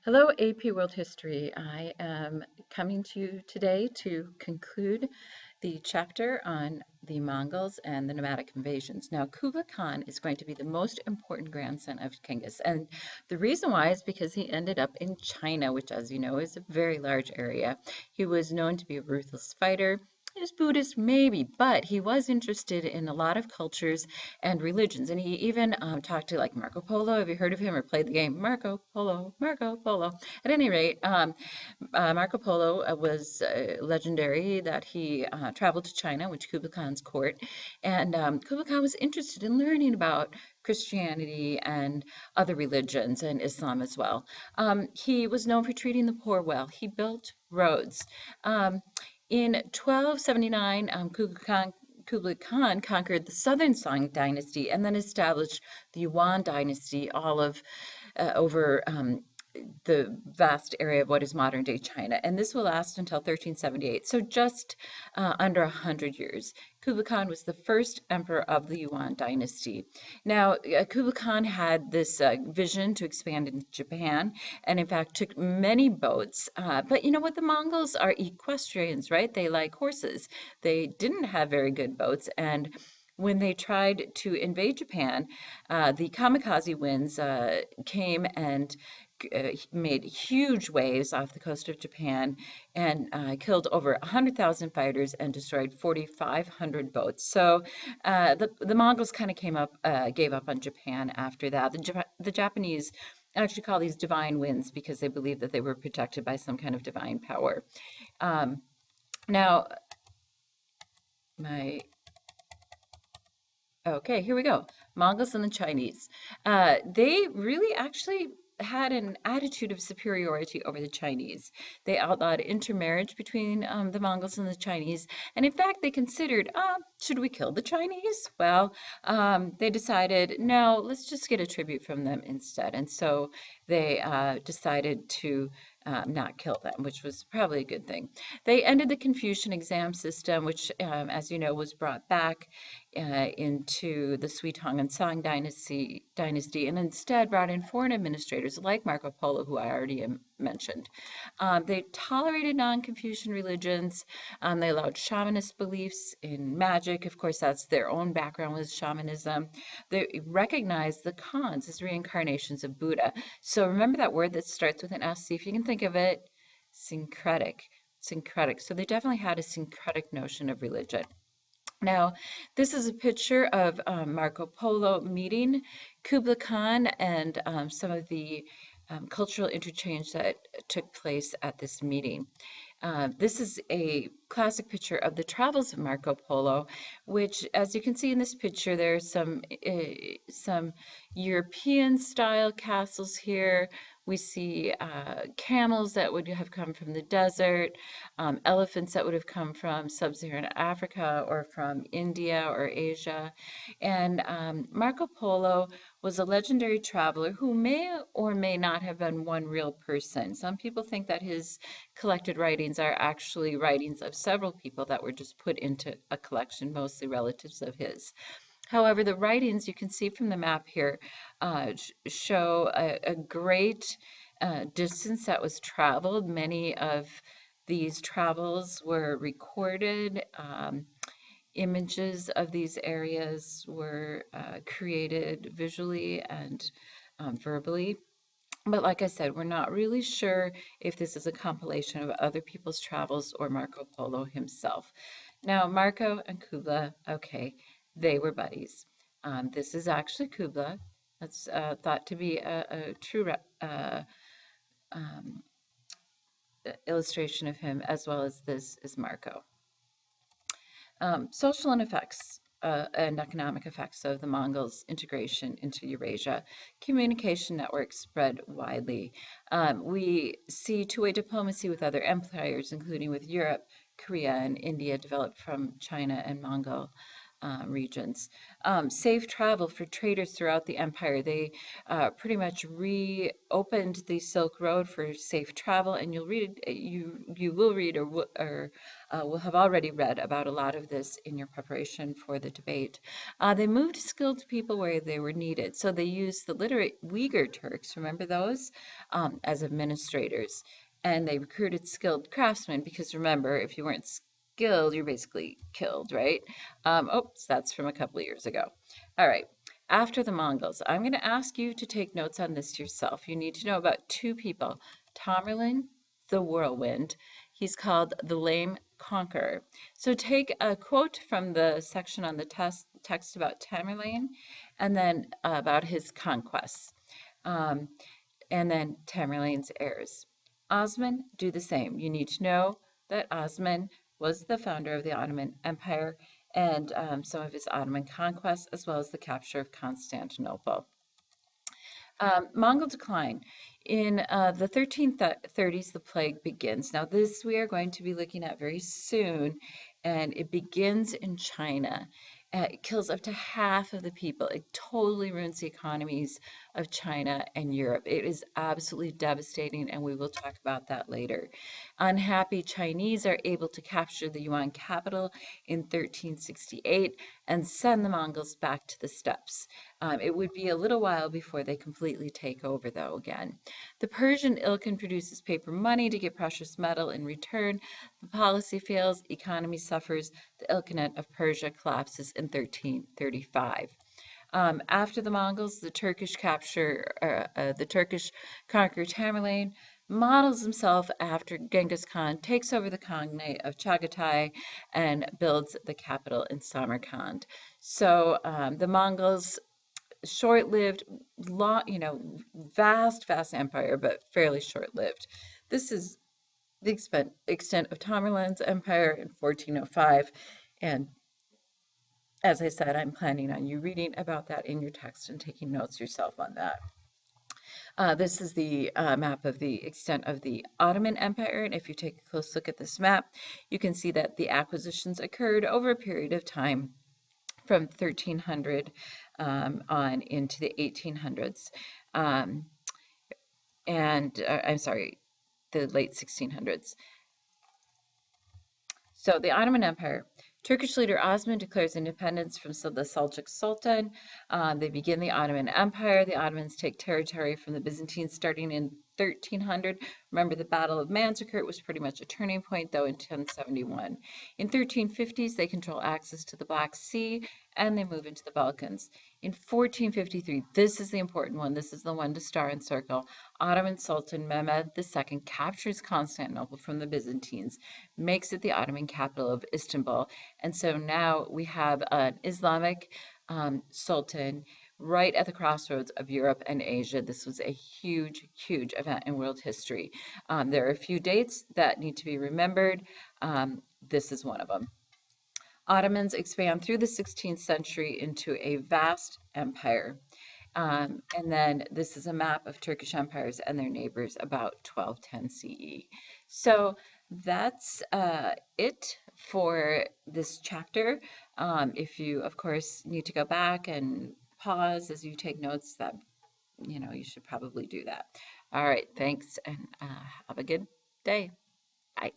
Hello, AP World History. I am coming to you today to conclude the chapter on the Mongols and the nomadic invasions. Now, Kublai Khan is going to be the most important grandson of Genghis, and the reason why is because he ended up in China, which, as you know, is a very large area. He was known to be a ruthless fighter. He was Buddhist, maybe, but he was interested in a lot of cultures and religions. And he even talked to like Marco Polo. Have you heard of him or played the game Marco Polo? Marco Polo. At any rate, Marco Polo was legendary that he traveled to China, which Kublai Khan's court, and Kublai Khan was interested in learning about Christianity and other religions and Islam as well. He was known for treating the poor well. He built roads. In 1279, Kublai Khan conquered the southern Song dynasty and then established the Yuan dynasty all of over the vast area of what is modern day China. And this will last until 1378, so just under 100 years. Kublai Khan was the first emperor of the Yuan dynasty. Now, Kublai Khan had this vision to expand into Japan, and in fact took many boats. But you know what? The Mongols are equestrians, right? They like horses. They didn't have very good boats, and when they tried to invade Japan, the kamikaze winds came and made huge waves off the coast of Japan and killed over 100,000 fighters and destroyed 4,500 boats. So the Mongols kind of gave up on Japan after that. The Japanese actually call these divine winds because they believed that they were protected by some kind of divine power. Um, now, my Okay, here we go. Mongols and the Chinese. They really actually had an attitude of superiority over the Chinese. They outlawed intermarriage between the Mongols and the Chinese. And in fact, they considered, should we kill the Chinese? Well, they decided, no, let's just get a tribute from them instead. And so they decided to not kill them, which was probably a good thing. They ended the Confucian exam system, which, as you know, was brought back into the Sui Tong and Song dynasty, and instead brought in foreign administrators like Marco Polo, who I already mentioned. They tolerated non-Confucian religions. They allowed shamanist beliefs in magic. Of course, that's their own background with shamanism. They recognized the Khans as reincarnations of Buddha. So remember that word that starts with an S. See if you can think of it. Syncretic. Syncretic. So they definitely had a syncretic notion of religion. Now, this is a picture of Marco Polo meeting Kublai Khan and some of the cultural interchange that took place at this meeting. This is a classic picture of the travels of Marco Polo, which, as you can see in this picture, there are some European-style castles here. We see camels that would have come from the desert, elephants that would have come from sub-Saharan Africa or from India or Asia. And Marco Polo was a legendary traveler who may or may not have been one real person. Some people think that his collected writings are actually writings of several people that were just put into a collection, mostly relatives of his. However, the writings you can see from the map here show a great distance that was traveled. Many of these travels were recorded. Images of these areas were created visually and verbally. But like I said, we're not really sure if this is a compilation of other people's travels or Marco Polo himself. Now, Marco and Kublai, okay, they were buddies. This is actually Kublai. That's thought to be a true um, illustration of him, as well as this is Marco. Social and economic effects of the Mongols' integration into Eurasia. Communication networks spread widely. We see two-way diplomacy with other empires, including with Europe, Korea, and India, developed from China and Mongol regions. Safe travel for traders throughout the empire. They pretty much reopened the Silk Road for safe travel, and you'll read you will read or will have already read about a lot of this in your preparation for the debate. They moved skilled people where they were needed, so they used the literate Uyghur Turks. Remember those as administrators, and they recruited skilled craftsmen because remember, if you weren't skilled, you're basically killed, right? Oops, that's from a couple of years ago. All right. After the Mongols, I'm going to ask you to take notes on this yourself. You need to know about two people. Tamerlane, the whirlwind. He's called the lame conqueror. So take a quote from the section on the text about Tamerlane and then about his conquests. Um, and then Tamerlane's heirs. Osman, do the same. You need to know that Osman was the founder of the Ottoman Empire and some of his Ottoman conquests, as well as the capture of Constantinople. Mongol decline. In the 1330s, the plague begins. Now, this we are going to be looking at very soon, and it begins in China. It kills up to half of the people. It totally ruins the economies of China and Europe. It is absolutely devastating, and we will talk about that later. Unhappy Chinese are able to capture the Yuan capital in 1368 and send the Mongols back to the steppes. It would be a little while before they completely take over, though, again. The Persian Ilkhan produces paper money to get precious metal in return. The policy fails, economy suffers. The Ilkhanate of Persia collapses in 1335. After the Mongols, the Turkish conqueror Tamerlane models himself after Genghis Khan, takes over the Khanate of Chagatai, and builds the capital in Samarkand. So the Mongols short-lived, vast empire, but fairly short-lived. This is the extent of Tamerlane's empire in 1405, and as I said, I'm planning on you reading about that in your text and taking notes yourself on that. This is the map of the extent of the Ottoman Empire, and if you take a close look at this map, you can see that the acquisitions occurred over a period of time from 1300 on into the 1800s. I'm sorry, the late 1600s. So the Ottoman Empire. Turkish leader Osman declares independence from the Seljuk Sultan. They begin the Ottoman Empire. The Ottomans take territory from the Byzantines starting in 1300. Remember, the Battle of Manzikert was pretty much a turning point, though, in 1071. In 1350s, they control access to the Black Sea, and they move into the Balkans. In 1453, this is the important one. This is the one to star and circle. Ottoman Sultan Mehmed II captures Constantinople from the Byzantines, makes it the Ottoman capital of Istanbul. And so now we have an Islamic sultan right at the crossroads of Europe and Asia. This was a huge event in world history. There are a few dates that need to be remembered. This is one of them. Ottomans expand through the 16th century into a vast empire. And then this is a map of Turkish empires and their neighbors about 1210 CE. So that's it for this chapter. If you, of course, need to go back and pause as you take notes, that you should probably do that. All right, thanks, and have a good day. Bye.